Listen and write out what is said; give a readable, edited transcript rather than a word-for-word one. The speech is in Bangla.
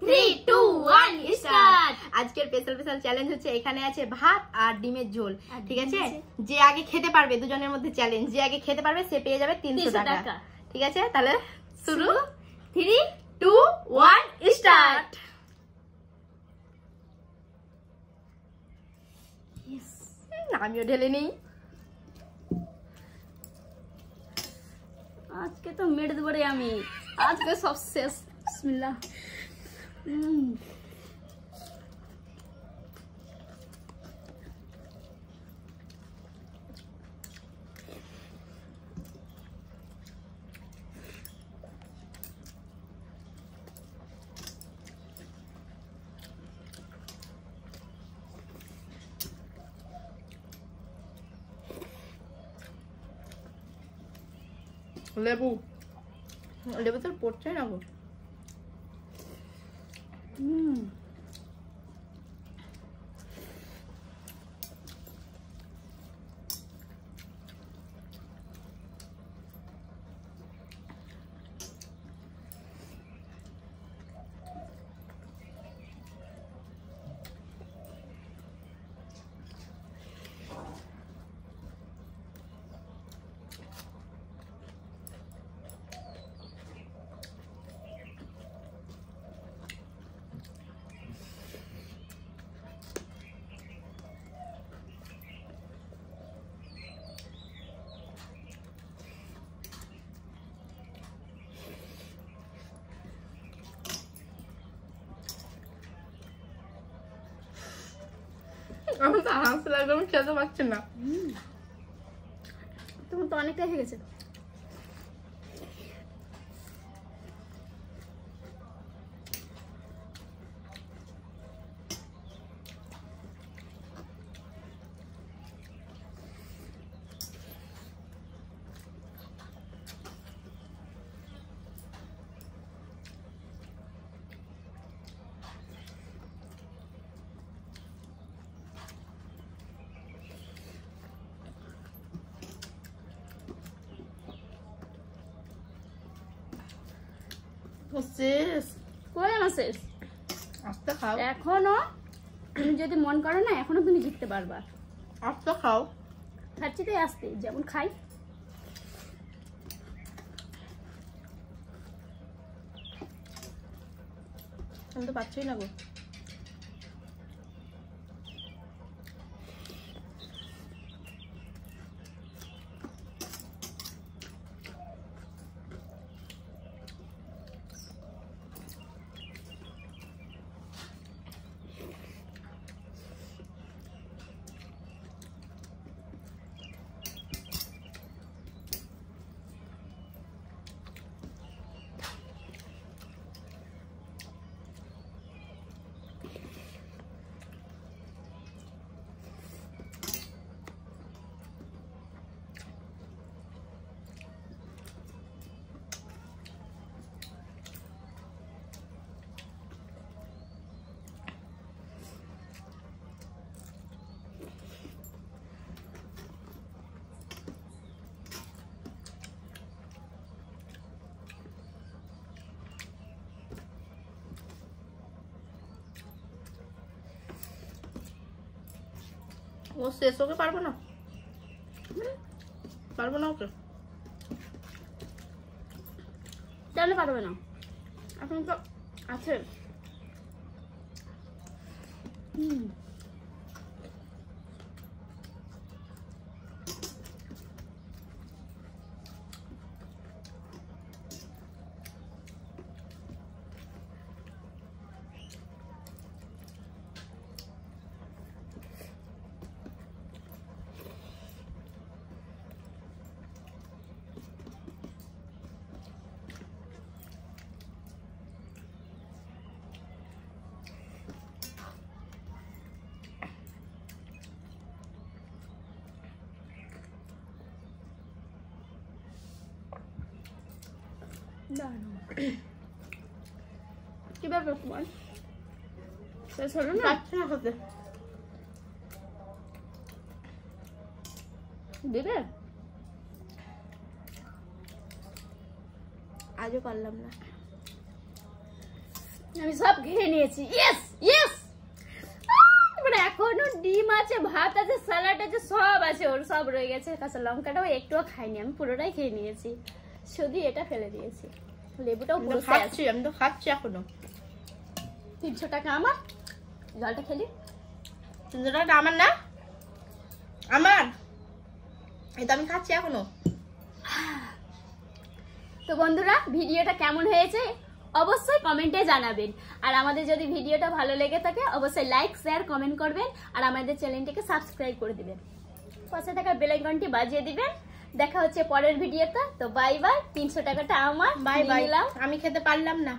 3, 2, 1 স্টার্ট। আজকের স্পেশাল চ্যালেঞ্জ হচ্ছে এখানে আছে ভাত আর ডিমের ঝোল, ঠিক আছে? যে আগে খেতে পারবে, দুজনের মধ্যে চ্যালেঞ্জ, যে আগে খেতে পারবে সে পেয়ে যাবে 300 টাকা, ঠিক আছে? তাহলে শুরু। 3, 2, 1 স্টার্ট। আমিও ঢেলে নেই। আজকে তো মেরে দেবো রে আমি, আজকে সব শেষ। বিসমিল্লাহ। লেবু লেবু তো পড়ছে না গো। আমি তো হাসতে লাগলো, আমি খেতে পারছি না। তোমার তো অনেকটাই হয়ে গেছে। শেষ কই না শেষ? আস্তে খাও, এখনো তুমি যদি মন করো না, এখনো তুমি জিততে পারবা। আস্তে খাও। খাচ্ছি তাই আসতে, যেমন খাই। আমি তো পাচ্ছি না গো। ও শেষ ওকে পারবো না, পারবো না ওকে। কেন পারবে না? এখন তো আছে। কি ব্যাপার তোমার? শেষ হলো না? পাচ্ছি না খেতে। দেবে? আজও পারলাম না। আমি সব খেয়ে নিয়েছি। Yes yes. মানে এখনো ডিম আছে, ভাত আছে, স্যালাড আছে, সব আছে, ওর সব রয়ে গেছে। কাঁচা লঙ্কাটাও একটুও খাইনি, আমি পুরোটাই খেয়ে নিয়েছি, শুধু এটা ফেলে দিয়েছি। লেবুটাও পুরো খাচ্ছি, আমি তো খাচ্ছি এখনো। 300 টাকা আমার। জলটা খেলি। 300 টাকা আমার না, আমার এটা আমি খাচ্ছি এখনো। তো বন্ধুরা, ভিডিওটা কেমন হয়েছে অবশ্যই কমেন্টে জানাবেন। আর আমাদের যদি ভিডিওটা ভালো লেগে থাকে অবশ্যই লাইক, শেয়ার, কমেন্ট করবেন। আর আমাদের চ্যানেলটিকে সাবস্ক্রাইব করে দিবেন, পাশে থাকা বেল আইকনটি বাজিয়ে দিবেন। দেখা হচ্ছে পরের ভিডিওতে। তো বাই বাই। 300 টাকাটা আমার, বাই বাই। নিলাম। আমি খেতে পারলাম না।